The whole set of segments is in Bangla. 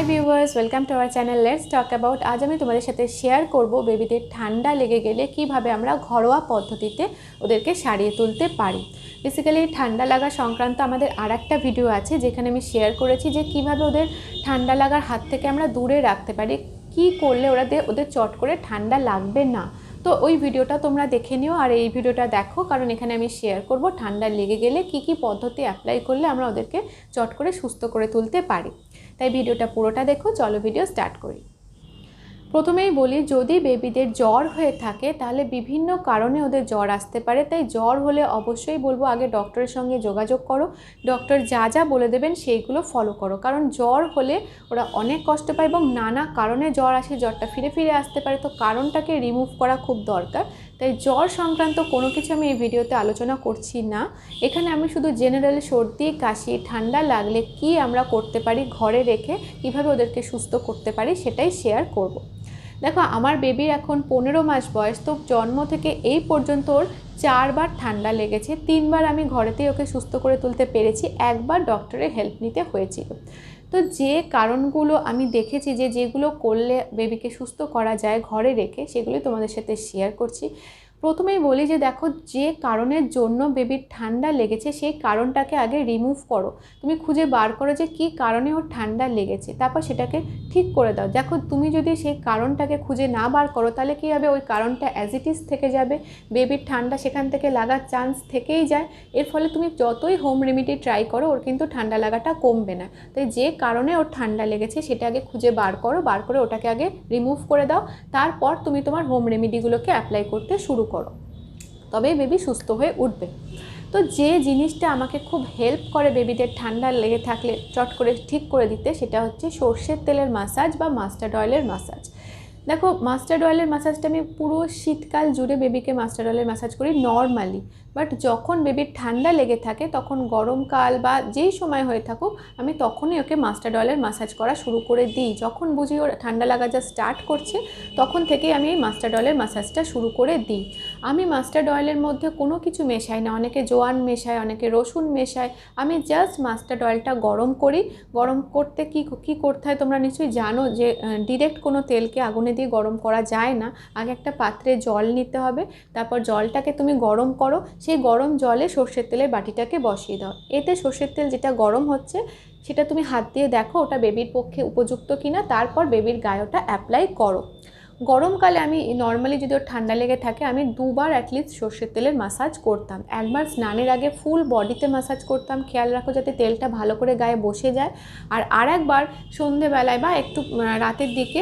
High viewers welcome to our channel let's talk about आज আমি তোমাদের সাথে শেয়ার করব বেবিদের ঠান্ডা লেগে গেলে কিভাবে আমরা ঘরোয়া পদ্ধতিতে ওদেরকে সারিয়ে তুলতে পারি। বেসিক্যালি ঠান্ডা লাগা সংক্রান্ত আমাদের আরেকটা ভিডিও আছে যেখানে আমি শেয়ার করেছি যে কিভাবে ওদের ঠান্ডা লাগার হাত থেকে আমরা দূরে রাখতে পারি, কি করলে ওদের চট করে ঠান্ডা লাগবে না। তো ওই ভিডিওটা তোমরা দেখে নিও আর এই ভিডিওটা দেখো, কারণ এখানে আমি শেয়ার করব ঠান্ডা লেগে গেলে কি পদ্ধতি অ্যাপ্লাই করলে আমরা ওদেরকে চট করে সুস্থ করে তুলতে পারি। তাই ভিডিওটা পুরোটা দেখো, চলো ভিডিও স্টার্ট করি। প্রথমেই বলি, যদি বেবিদের জ্বর হয়ে থাকে তাহলে বিভিন্ন কারণে ওদের জ্বর আসতে পারে। তাই জ্বর হলে অবশ্যই বলবো আগে ডক্টরের সঙ্গে যোগাযোগ করো, ডক্টর যা বলে দেবেন সেইগুলো ফলো করো। কারণ জ্বর হলে ওরা অনেক কষ্ট পায় এবং নানা কারণে জ্বর আসে, জ্বরটা ফিরে আসতে পারে, তো কারণটাকে রিমুভ করা খুব দরকার। তাই জ্বর সংক্রান্ত কোনো কিছু আমি এই ভিডিওতে আলোচনা করছি না। এখানে আমি শুধু জেনারেল সর্দি কাশি ঠান্ডা লাগলে কি আমরা করতে পারি ঘরে রেখে, কিভাবে ওদেরকে সুস্থ করতে পারি সেটাই শেয়ার করব। দেখো, আমার বেবির এখন 15 মাস বয়স, তো জন্ম থেকে এই পর্যন্ত ওর 4 বার ঠান্ডা লেগেছে। 3 বার আমি ঘরেতেই ওকে সুস্থ করে তুলতে পেরেছি, একবার ডক্টরের হেল্প নিতে হয়েছিল। তো যে কারণগুলো আমি দেখেছি যেগুলো করলে বেবিকে সুস্থ করা যায় ঘরে রেখে, সেগুলোই তোমাদের সাথে শেয়ার করছি। প্রথমেই বলি যে দেখো, যে কারণের জন্য বেবির ঠান্ডা লেগেছে সেই কারণটাকে আগে রিমুভ করো। তুমি খুঁজে বার করো যে কী কারণে ওর ঠান্ডা লেগেছে, তারপর সেটাকে ঠিক করে দাও। দেখো, তুমি যদি সেই কারণটাকে খুঁজে না বার করো তাহলে কী হবে, ওই কারণটা অ্যাজ ইট ইজ থেকে যাবে, বেবির ঠান্ডা সেখান থেকে লাগার চান্স থেকেই যায়। এর ফলে তুমি যতই হোম রেমেডি ট্রাই করো ওর কিন্তু ঠান্ডা লাগাটা কমবে না। তাই যে কারণে ওর ঠান্ডা লেগেছে সেটা আগে খুঁজে বার করো, বার করে ওটাকে আগে রিমুভ করে দাও। তারপর তুমি তোমার হোম রেমেডিগুলোকে অ্যাপ্লাই করতে শুরু করো, তবেই বেবি সুস্থ হয়ে উঠবে। তো যে জিনিসটা আমাকে খুব হেল্প করে বেবিদের ঠান্ডা লেগে থাকলে চট করে ঠিক করে দিতে, সেটা হচ্ছে সর্ষের তেলের মাসাজ বা মাস্টার্ড অয়েলের মাসাজ। দেখো, মাস্টার্ড অয়েলের মাসাজটা আমি পুরো শীতকাল জুড়ে বেবিকে মাস্টার্ড অয়েলের মাসাজ করি নর্মালি। বাট যখন বেবির ঠান্ডা লেগে থাকে তখন গরমকাল বা যেই সময় হয়ে থাকুক, আমি তখনই ওকে মাস্টার্ড অয়েলের মাসাজ করা শুরু করে দিই। যখন বুঝি ওর ঠান্ডা লাগা যা স্টার্ট করছে তখন থেকেই আমি এই মাস্টার্ড অয়েলের মাসাজটা শুরু করে দিই। আমি মাস্টার্ড অয়েলের মধ্যে কোনো কিছু মেশাই না, অনেকে জোয়ান মেশায়, অনেকে রসুন মেশায়। আমি জাস্ট মাস্টার্ড অয়েলটা গরম করি। গরম করতে কি করতে হয় তোমরা নিশ্চয়ই জানো যে ডিরেক্ট কোনো তেলকে আগুনে দিয়ে গরম করা যায় না। আগে একটা পাত্রে জল নিতে হবে, তারপর জলটাকে তুমি গরম করো, সেই গরম জলে সর্ষের তেলের বাটিটাকে বসিয়ে দাও। এতে সর্ষের তেল যেটা গরম হচ্ছে সেটা তুমি হাত দিয়ে দেখো ওটা বেবির পক্ষে উপযুক্ত কিনা, তারপর বেবির গায়ে ওটা অ্যাপ্লাই করো। গরমকালে আমি নর্মালি যদি ওর ঠান্ডা লেগে থাকে আমি 2 বার অ্যাটলিস্ট সর্ষের তেলের মাসাজ করতাম। একবার স্নানের আগে ফুল বডিতে মাসাজ করতাম, খেয়াল রাখো যাতে তেলটা ভালো করে গায়ে বসে যায়। আর একবার সন্ধেবেলায় বা একটু রাতের দিকে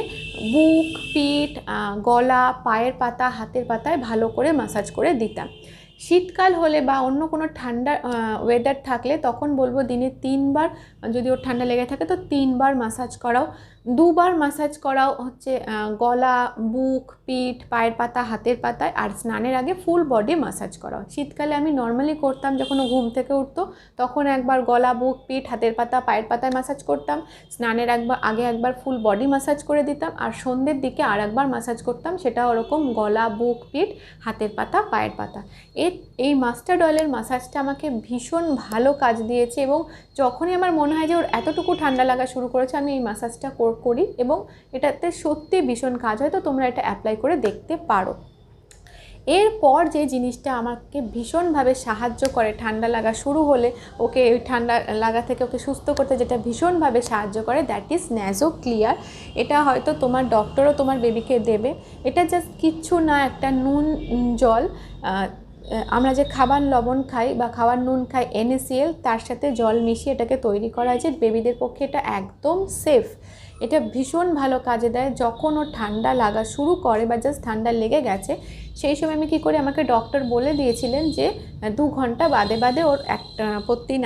বুক, পিঠ, গলা, পায়ের পাতা, হাতের পাতায় ভালো করে মাসাজ করে দিতাম। শীতকাল হলে বা অন্য কোনো ঠান্ডা ওয়েদার থাকলে তখন বলবো দিনে 3 বার, যদি ওর ঠান্ডা লেগে থাকে তো 3 বার মাসাজ করাও। 2 বার মাসাজ করাও হচ্ছে গলা, বুক, পিঠ, পায়ের পাতা, হাতের পাতায়, আর স্নানের আগে ফুল বডি মাসাজ করাও। শীতকালে আমি নর্মালি করতাম, যখন ও ঘুম থেকে উঠতো তখন একবার গলা, বুক, পিঠ, হাতের পাতা, পায়ের পাতায় মাসাজ করতাম। স্নানের আগে একবার ফুল বডি মাসাজ করে দিতাম, আর সন্ধ্যের দিকে আর একবার মাসাজ করতাম, সেটা ওরকম গলা, বুক, পিঠ, হাতের পাতা, পায়ের পাতা। এই মাস্টার্ড অয়েলের মাসাজটা আমাকে ভীষণ ভালো কাজ দিয়েছে এবং যখনই আমার মনে হয় যে ওর এতটুকু ঠান্ডা লাগা শুরু করেছে আমি এই মাসাজটা করি এবং এটাতে সত্যি ভীষণ কাজ হয়। তো তোমরা এটা অ্যাপ্লাই করে দেখতে পারো। এরপর যে জিনিসটা আমাকে ভীষণভাবে সাহায্য করে ঠান্ডা লাগা শুরু হলে ওকে ওই ঠান্ডা লাগা থেকে ওকে সুস্থ করতে, যেটা ভীষণভাবে সাহায্য করে, দ্যাট ইজ ন্যাজো ক্লিয়ার। এটা হয়তো তোমার ডক্টরও তোমার বেবিকে দেবে। এটা জাস্ট কিচ্ছু না, একটা নুন জল, আমরা যে খাবার লবণ খাই বা খাবার নুন খাই NaCl, তার সাথে জল মিশিয়ে এটাকে তৈরি করা হয়েছে। বেবিদের পক্ষে এটা একদম সেফ। এটা ভীষণ ভালো কাজে দেয় যখন ওর ঠান্ডা লাগা শুরু করে বা জাস্ট ঠান্ডা লেগে গেছে। সেই সময় আমি কী করি, আমাকে ডক্টর বলে দিয়েছিলেন যে 2 ঘন্টা বাদে ওর প্রতি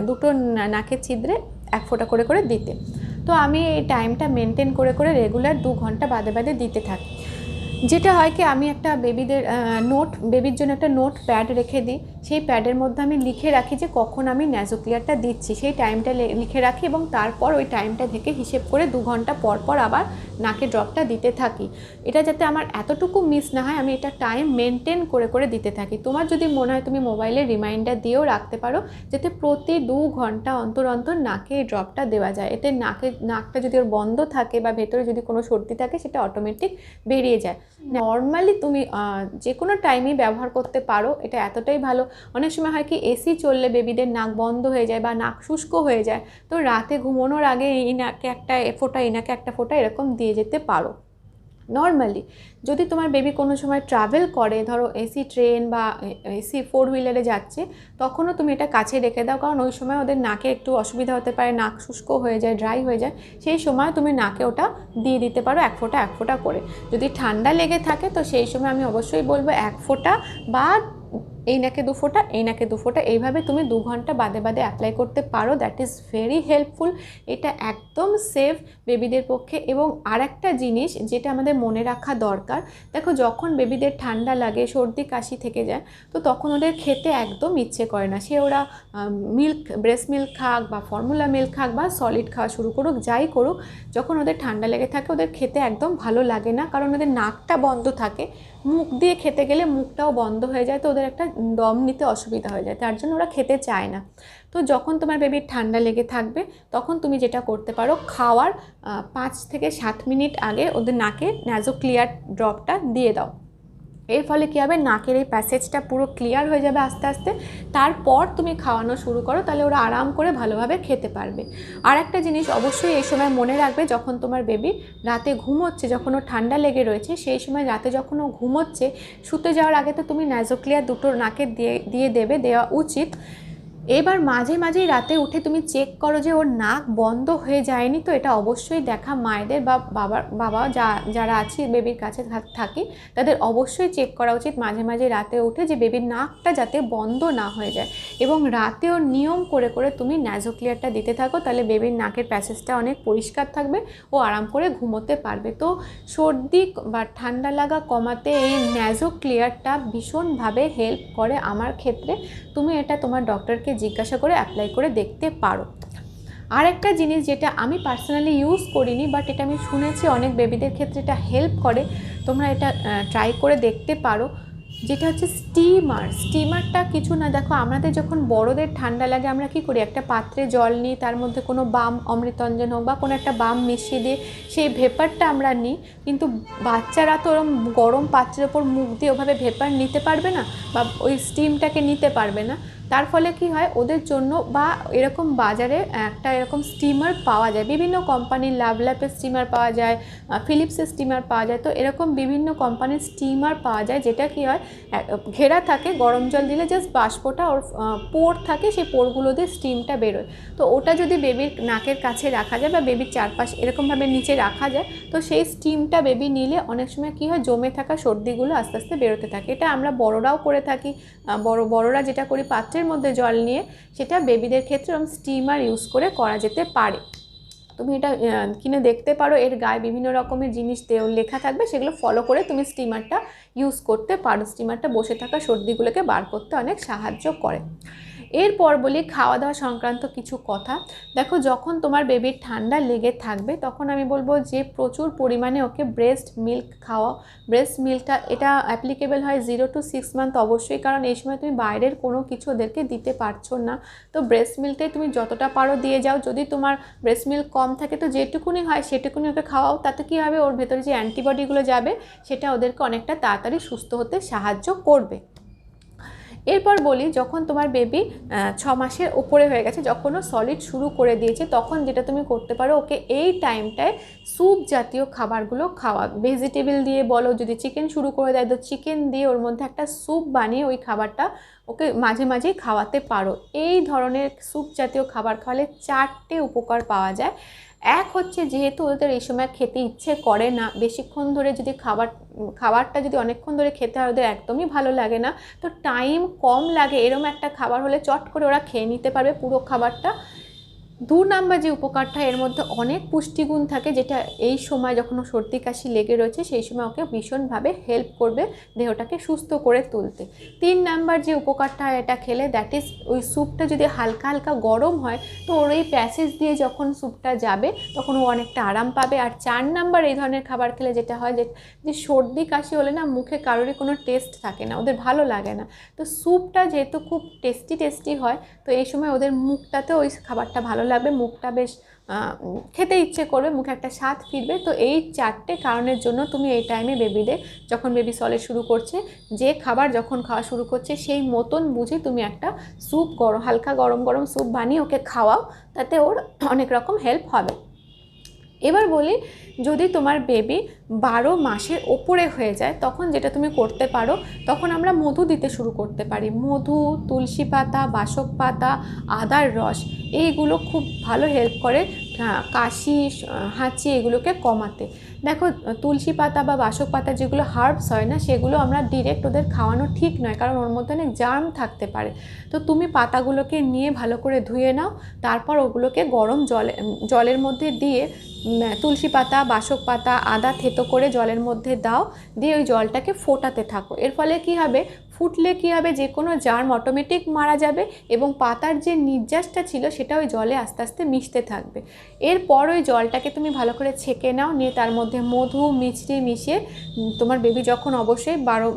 দুটো নাকের ছিদ্রে 1 ফোঁটা করে দিতে। তো আমি এই টাইমটা মেনটেন করে রেগুলার 2 ঘন্টা বাদে দিতে থাকি। যেটা হয় কি, আমি একটা বেবির জন্য একটা নোট প্যাড রেখে দিই। সেই প্যাডের মধ্যে আমি লিখে রাখি যে কখন আমি ন্যাজো ক্লিয়ারটা দিচ্ছি, সেই টাইমটা লিখে রাখি এবং তারপর ওই টাইমটা থেকে হিসেব করে 2 ঘন্টা পর আবার নাকে ড্রপটা দিতে থাকি। এটা যাতে আমার এতটুকু মিস না হয়, আমি এটা টাইম মেনটেন করে করে দিতে থাকি। তোমার যদি মনে হয় তুমি মোবাইলে রিমাইন্ডার দিয়েও রাখতে পারো, যাতে প্রতি 2 ঘন্টা অন্তর অন্তর নাকে এই ড্রপটা দেওয়া যায়। এতে নাকটা যদি ওর বন্ধ থাকে বা ভেতরে যদি কোনো সর্দি থাকে সেটা অটোমেটিক বেরিয়ে যায়। নর্মালি তুমি যে কোনো টাইমেই ব্যবহার করতে পারো, এটা এতটাই ভালো। অনেক সময় হয় কি এসি চললে বেবিদের নাক বন্ধ হয়ে যায় বা নাক শুষ্ক হয়ে যায়, তো রাতে ঘুমানোর আগে এই নাকে একটা ফোঁটা এই নাকে একটা ফোঁটা এরকম দিয়ে যেতে পারো। নর্মালি যদি তোমার বেবি কোনো সময় ট্রাভেল করে, ধরো এসি ট্রেন বা এসি 4 হুইলারে যাচ্ছে, তখনও তুমি এটা কাছে রেখে দাও, কারণ ওই সময় ওদের নাকে একটু অসুবিধা হতে পারে, নাক শুষ্ক হয়ে যায়, ড্রাই হয়ে যায়। সেই সময় তুমি নাকে ওটা দিয়ে দিতে পারো এক ফোঁটা করে। যদি ঠান্ডা লেগে থাকে তো সেই সময় আমি অবশ্যই বলবো 1 ফোঁটা বা এই নাকে 2 ফোঁটা এই নাকে 2 ফোঁটা, এইভাবে তুমি 2 ঘন্টা বাদে বাদে অ্যাপ্লাই করতে পারো। That is very helpful. এটা একদম সেফ বেবিদের পক্ষে। এবং আর একটা জিনিস যেটা আমাদের মনে রাখা দরকার, দেখো যখন বেবিদের ঠান্ডা লাগে, সর্দি কাশি থেকে যায়, তো তখন ওদের খেতে একদম ইচ্ছে করে না। ওরা ব্রেস্ট মিল্ক খাক বা ফর্মুলা মিল্ক খাক বা সলিড খাওয়া শুরু করুক, যাই করুক, যখন ওদের ঠান্ডা লেগে থাকে ওদের খেতে একদম ভালো লাগে না, কারণ ওদের নাকটা বন্ধ থাকে। মুখ দিয়ে খেতে গেলে মুখটাও বন্ধ হয়ে যায়, তো ওদের একটা দম নিতে অসুবিধা হয়ে যায়, তার জন্য ওরা খেতে চায় না। তো যখন তোমার বেবির ঠান্ডা লেগে থাকবে তখন তুমি যেটা করতে পারো, খাওয়ার 5 থেকে 7 মিনিট আগে ওদের নাকে ন্যাজো ক্লিয়ার ড্রপটা দিয়ে দাও। এর ফলে কী হবে, নাকের এই প্যাসেজটা পুরো ক্লিয়ার হয়ে যাবে আস্তে আস্তে। তারপর তুমি খাওয়ানো শুরু করো, তাহলে ওরা আরাম করে ভালোভাবে খেতে পারবে। আর একটা জিনিস অবশ্যই এই সময় মনে রাখবে, যখন তোমার বেবি রাতে ঘুমোচ্ছে, যখন ও ঠান্ডা লেগে রয়েছে, সেই সময় রাতে যখন ও ঘুমোচ্ছে, শুতে যাওয়ার আগে তো তুমি নাইজোক্লিয়ার 2টো নাকে দেওয়া উচিত। এবার মাঝে মাঝেই রাতে উঠে তুমি চেক করো যে ওর নাক বন্ধ হয়ে যায়নি, তো এটা অবশ্যই দেখা মায়েদের বা বাবা যারা আছি বেবির কাছে থাকি, তাদের অবশ্যই চেক করা উচিত মাঝে মাঝে রাতে উঠে, যে বেবির নাকটা যাতে বন্ধ না হয়ে যায়। এবং রাতেও নিয়ম করে করে তুমি ন্যাজোক্লিয়ারটা দিতে থাকো, তাহলে বেবির নাকের প্যাসেজটা অনেক পরিষ্কার থাকবে, ও আরাম করে ঘুমোতে পারবে। তো সর্দি বা ঠান্ডা লাগা কমাতে এই ন্যাজোক্লিয়ারটা ভীষণভাবে হেল্প করে আমার ক্ষেত্রে। তুমি এটা তোমার ডক্টরকে জিজ্ঞাসা করে অ্যাপ্লাই করে দেখতে পারো। আর একটা জিনিস যেটা আমি পার্সোনালি ইউজ করিনি, বাট এটা আমি শুনেছি অনেক বেবিদের ক্ষেত্রে এটা হেল্প করে, তোমরা এটা ট্রাই করে দেখতে পারো, যেটা হচ্ছে স্টিমারটা কিছু না। দেখো আমাদের যখন বড়দের ঠান্ডা লাগে আমরা কি করি, একটা পাত্রে জল নিই, তার মধ্যে কোনো বাম, অমৃতঞ্জন হোক বা কোনো একটা বাম মিশিয়ে দিয়ে সেই ভেপারটা আমরা নিই। কিন্তু বাচ্চারা তো ওরকম গরম পাত্রের ওপর মুখ দিয়ে ওভাবে ভেপার নিতে পারবে না বা ওই স্টিমটাকে নিতে পারবে না। তার ফলে কি হয়, ওদের জন্য বা এরকম বাজারে একটা এরকম স্টিমার পাওয়া যায়, বিভিন্ন কোম্পানির লাভল্যাপের স্টিমার পাওয়া যায়, ফিলিপসের স্টিমার পাওয়া যায়। তো এরকম বিভিন্ন কোম্পানির স্টিমার পাওয়া যায়, যেটা কি হয় ঘেরা থাকে, গরম জল দিলে জাস্ট বাষ্পটা ওর পোর থাকে, সেই পোরগুলো দিয়ে স্টিমটা বেরোয়। তো ওটা যদি বেবির নাকের কাছে রাখা যায় বা বেবির চারপাশে এরকমভাবে নিচে রাখা যায়, তো সেই স্টিমটা বেবি নিলে অনেক সময় কি হয়, জমে থাকা সর্দিগুলো আস্তে আস্তে বেরোতে থাকে। এটা আমরা বড়রাও করে থাকি, বড়রা যেটা করি পাত্রের মধ্যে জল নিয়ে, সেটা বেবিদের ক্ষেত্রে স্টিমার ইউজ করে করা যেতে পারে। তুমি এটা কিনে দেখতে পারো, এর গায়ে বিভিন্ন রকমের জিনিস লেখা থাকবে, সেগুলো ফলো করে তুমি স্টিমারটা ইউজ করতে পারো। স্টিমারটা বসে থাকা সর্দিগুলোকে বার করতে অনেক সাহায্য করে। এরপর বলি খাওয়া দাওয়া সংক্রান্ত কিছু কথা। দেখো যখন তোমার বেবির ঠান্ডা লেগে থাকবে, তখন আমি বলবো যে প্রচুর পরিমাণে ওকে ব্রেস্ট মিল্ক খাওয়াও। ব্রেস্ট মিল্কটা এটা অ্যাপ্লিকেবল হয় 0 to 6 মান্থ অবশ্যই, কারণ এই সময় তুমি বাইরের কোনো কিছু ওদেরকে দিতে পারছো না। তো ব্রেস্ট মিল্কটাই তুমি যতটা পারো দিয়ে যাও। যদি তোমার ব্রেস্ট মিল্ক কম থাকে তো যেটুকুনি হয় সেটুকুনি ওকে খাওয়াও। তাতে কী হবে, ওর ভেতরে যে অ্যান্টিবডিগুলো যাবে সেটা ওদেরকে অনেকটা তাড়াতাড়ি সুস্থ হতে সাহায্য করবে। এরপর বলি, যখন তোমার বেবি 6 মাসের উপরে হয়ে গেছে, যখন ও সলিড শুরু করে দিয়েছে, তখন যেটা তুমি করতে পারো, ওকে এই টাইমটায় স্যুপ জাতীয় খাবারগুলো খাওয়া। ভেজিটেবল দিয়ে বলো, যদি চিকেন শুরু করে দেয় তো চিকেন দিয়ে ওর মধ্যে একটা স্যুপ বানিয়ে ওই খাবারটা ওকে মাঝে মাঝেই খাওয়াতে পারো। এই ধরনের স্যুপ জাতীয় খাবার খাওয়ালে 4টে উপকার পাওয়া যায়। এক হচ্ছে, যেহেতু ওদের এই সময় খেতে ইচ্ছে করে না, বেশিক্ষণ ধরে যদি খাবারটা যদি অনেকক্ষণ ধরে খেতে হয় ওদের একদমই ভালো লাগে না, তো টাইম কম লাগে এরম একটা খাবার হলে চট করে ওরা খেয়ে নিতে পারবে পুরো খাবারটা। নাম্বার যে উপকারটা, এর মধ্যে অনেক পুষ্টিগুণ থাকে যেটা এই সময় যখন সর্দি কাশি লেগে রয়েছে সেই সময় ওকে ভীষণভাবে হেল্প করবে দেহটাকে সুস্থ করে তুলতে। 3 নাম্বার যে উপকারটা এটা খেলে, দ্যাট ইজ ওই স্যুপটা যদি হালকা হালকা গরম হয় তো ওর এই প্যাসেজ দিয়ে যখন স্যুপটা যাবে তখন ও অনেকটা আরাম পাবে। আর 4 নাম্বার এই ধরনের খাবার খেলে যেটা হয় যে সর্দি কাশি হলে না মুখে কারোরই কোনো টেস্ট থাকে না, ওদের ভালো লাগে না। তো স্যুপটা যেহেতু খুব টেস্টি হয় তো এই সময় ওদের মুখটাতে ওই খাবারটা ভালো লাগবে, মুখটা বেশ খেতে ইচ্ছে করবে, মুখে একটা স্বাদ ফিরবে। তো এই 4টে কারণের জন্য তুমি এই টাইমে বেবিদের, যখন বেবি সলিড শুরু করছে, যে খাবার যখন খাওয়া শুরু করছে সেই মতন বুঝে তুমি একটা স্যুপ হালকা গরম গরম স্যুপ বানিয়ে ওকে খাওয়াও, তাতে ওর অনেক রকম হেল্প হবে। এবার বলি, যদি তোমার বেবি 12 মাসের ওপরে হয়ে যায় তখন যেটা তুমি করতে পারো, তখন আমরা মধু দিতে শুরু করতে পারি। মধু, তুলসী পাতা, বাসক পাতা, আদার রস, এইগুলো খুব ভালো হেল্প করে কাশি, হাঁচি এগুলোকে কমাতে। দেখো, তুলসী পাতা বা বাসক পাতা যেগুলো হার্বস হয় না, সেগুলো আমরা ডিরেক্ট ওদের খাওয়ানো ঠিক নয়, কারণ ওর মধ্যে অনেক জার্ম থাকতে পারে। তো তুমি পাতাগুলোকে নিয়ে ভালো করে ধুয়ে নাও, তারপর ওগুলোকে গরম জলের মধ্যে দিয়ে তুলসী পাতা, বাসক পাতা, আদা থেতো করে জলের মধ্যে দাও, দিয়ে ওই জলটাকে ফোটাতে থাকো। এর ফলে কি হবে, ফুটলে কি হবে, যে কোনো জার্ম অটোমেটিক মারা যাবে এবং পাতার যে নির্যাসটা ছিল সেটা ওই জলে আস্তে আস্তে মিশতে থাকবে। এরপর ওই জলটাকে তুমি ভালো করে ছেঁকে নাও, নিয়ে তার মধ্যে মধু, মিছরি মিশিয়ে তোমার বেবি যখন অবশ্যই 12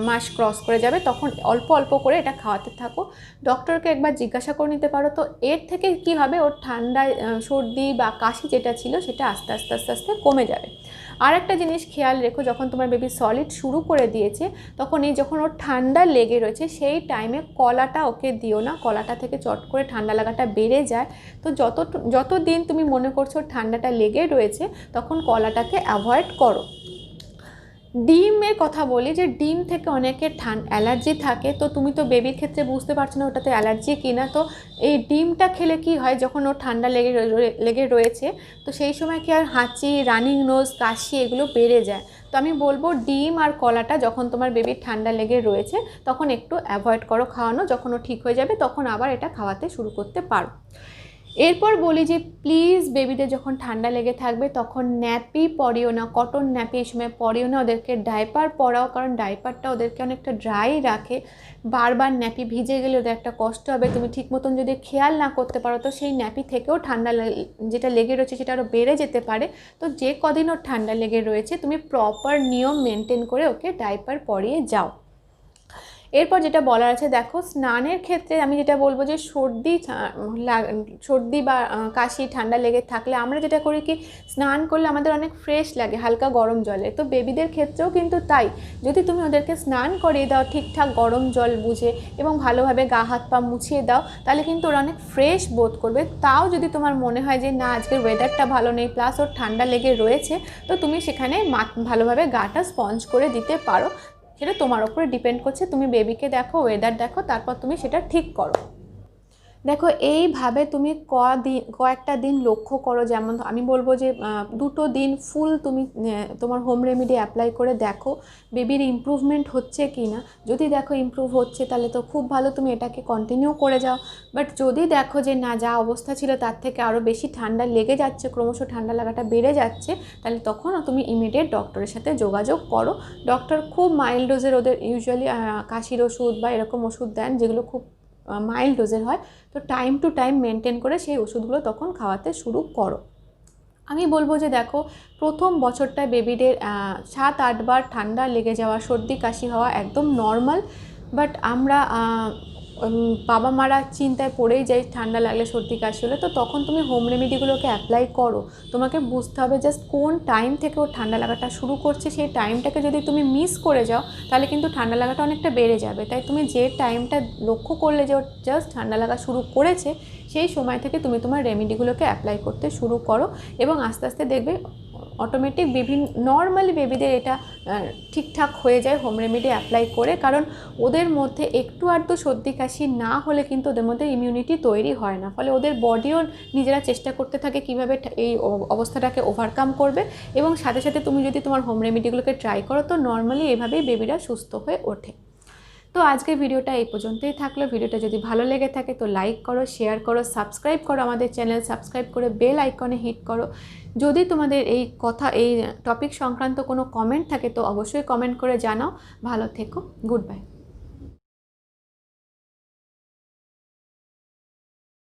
মাস ক্রস করে যাবে তখন অল্প অল্প করে এটা খাওয়াতে থাকো। ডক্টরকে একবার জিজ্ঞাসা করে নিতে পারো। তো এর থেকে কি হবে, ওর ঠান্ডায় সর্দি বা কাশি যেটা ছিল সেটা আস্তে আস্তে আস্তে আস্তে কমে যাবে। আর একটা জিনিস খেয়াল রেখো, যখন তোমার বেবি সলিড শুরু করে দিয়েছে তখন যখন ওর ঠান্ডা লেগে রয়েছে সেই টাইমে কলাটা ওকে দিও না, কলাটা থেকে চট করে ঠান্ডা লাগাটা বেড়ে যায়। তো যত দিন তুমি মনে করছো ঠান্ডাটা লেগে রয়েছে তখন কলাটাকে অ্যাভয়েড করো। ডিমের কথা বলি, যে ডিম থেকে অনেকের অ্যালার্জি থাকে, তো তুমি তো বেবির ক্ষেত্রে বুঝতে পারছো না ওটাতে অ্যালার্জি কিনা। তো এই ডিমটা খেলে কি হয়, যখন ওর ঠান্ডা লেগে রয়েছে তো সেই সময় কি আর হাঁচি, রানিং নোজ, কাশি এগুলো বেড়ে যায়। তো আমি বলবো ডিম আর কলাটা যখন তোমার বেবির ঠান্ডা লেগে রয়েছে তখন একটু অ্যাভয়েড করো খাওয়ানো, যখন ও ঠিক হয়ে যাবে তখন আবার এটা খাওয়াতে শুরু করতে পারো। এরপর বলি যে প্লিজ বেবিদের যখন ঠান্ডা লেগে থাকবে তখন ন্যাপি পরিও না, কটন ন্যাপি এই সময় পরিও না, ওদেরকে ডাইপার পরাও, কারণ ডাইপারটা ওদেরকে অনেকটা ড্রাই রাখে। বারবার ন্যাপি ভিজে গেলে ওদের একটা কষ্ট হবে, তুমি ঠিক মতন যদি খেয়াল না করতে পারো তো সেই ন্যাপি থেকেও ঠান্ডা যেটা লেগে রয়েছে সেটা আরও বেড়ে যেতে পারে। তো যে কদিন ওর ঠান্ডা লেগে রয়েছে তুমি প্রপার নিয়ম মেনটেন করে ওকে ডাইপার পরিয়ে যাও। এরপর যেটা বলার আছে, দেখো স্নানের ক্ষেত্রে আমি যেটা বলবো যে সর্দি বা কাশি, ঠান্ডা লেগে থাকলে আমরা যেটা করি কি, স্নান করলে আমাদের অনেক ফ্রেশ লাগে হালকা গরম জলে। তো বেবিদের ক্ষেত্রেও কিন্তু তাই, যদি তুমি ওদেরকে স্নান করিয়ে দাও ঠিকঠাক গরম জল বুঝে এবং ভালোভাবে গা হাত পা মুছিয়ে দাও তাহলে কিন্তু ওরা অনেক ফ্রেশ বোধ করবে। তাও যদি তোমার মনে হয় যে না আজকের ওয়েদারটা ভালো নেই প্লাস ওর ঠান্ডা লেগে রয়েছে, তো তুমি সেখানে ভালোভাবে গাটা স্পঞ্জ করে দিতে পারো। সেটা তোমার উপরে ডিপেন্ড করছে, তুমি বেবিকে দেখো, ওয়েদার দেখো, তারপর তুমি সেটা ঠিক করো। দেখো এইভাবে তুমি কয়েকটা দিন লক্ষ্য করো, যেমন আমি বলবো যে 2 দিন ফুল তুমি তোমার হোম রেমেডি অ্যাপ্লাই করে দেখো বেবির ইমপ্রুভমেন্ট হচ্ছে কি না। যদি দেখো ইমপ্রুভ হচ্ছে তাহলে তো খুব ভালো, তুমি এটাকে কন্টিনিউ করে যাও। বাট যদি দেখো যে না, যা অবস্থা ছিল তার থেকে আরও বেশি ঠান্ডা লেগে যাচ্ছে, ক্রমশ ঠান্ডা লাগাটা বেড়ে যাচ্ছে, তাহলে তখন তুমি ইমিডিয়েট ডক্টরের সাথে যোগাযোগ করো। ডক্টর খুব মাইল্ড ডোজের ওদের ইউজুয়ালি কাশির ওষুধ বা এরকম ওষুধ দেন যেগুলো খুব মাইল্ড ডোজের হয়। তো টাইম টু টাইম মেনটেন করে সেই ওষুধগুলো তখন খাওয়াতে শুরু করো। আমি বলবো যে দেখো, প্রথম বছরটায় বেবিদের 7-8 বার ঠান্ডা লেগে যাওয়া, সর্দি কাশি হওয়া একদম নর্মাল। বাট আমরা বাবা মারা চিন্তায় পড়েই যাই ঠান্ডা লাগলে, সর্দি কাশি হলে। তো তখন তুমি হোম রেমেডিগুলোকে অ্যাপ্লাই করো। তোমাকে বুঝতে হবে জাস্ট কোন টাইম থেকে ওর ঠান্ডা লাগাটা শুরু করছে, সেই টাইমটাকে যদি তুমি মিস করে যাও তাহলে কিন্তু ঠান্ডা লাগাটা অনেকটা বেড়ে যাবে। তাই তুমি যে টাইমটা লক্ষ্য করলে যে ওর জাস্ট ঠান্ডা লাগা শুরু করেছে সেই সময় থেকে তুমি তোমার রেমেডিগুলোকে অ্যাপ্লাই করতে শুরু করো এবং আস্তে আস্তে দেখবে অটোমেটিক নর্মালি বেবিদের এটা ঠিকঠাক হয়ে যায় হোম রেমেডি অ্যাপ্লাই করে। কারণ ওদের মধ্যে একটু আধটু সর্দি কাশি না হলে কিন্তু ওদের মধ্যে ইমিউনিটি তৈরি হয় না, ফলে ওদের বডিও নিজেরা চেষ্টা করতে থাকে কীভাবে এই অবস্থাটাকে ওভারকাম করবে। এবং সাথে সাথে তুমি যদি তোমার হোম রেমেডিগুলোকে ট্রাই করো তো নর্মালি এভাবেই বেবিরা সুস্থ হয়ে ওঠে। তো তো আজকের ভিডিওটা এই পর্যন্তই থাকলো। ভিডিওটা যদি ভালো লেগে থাকে তো লাইক করো, শেয়ার করো, সাবস্ক্রাইব করো আমাদের চ্যানেল, সাবস্ক্রাইব করে বেল আইকনে হিট করো। যদি তোমাদের এই টপিক সংক্রান্ত কোনো কমেন্ট থাকে তো অবশ্যই কমেন্ট করে জানাও। ভালো থেকো, গুড বাই।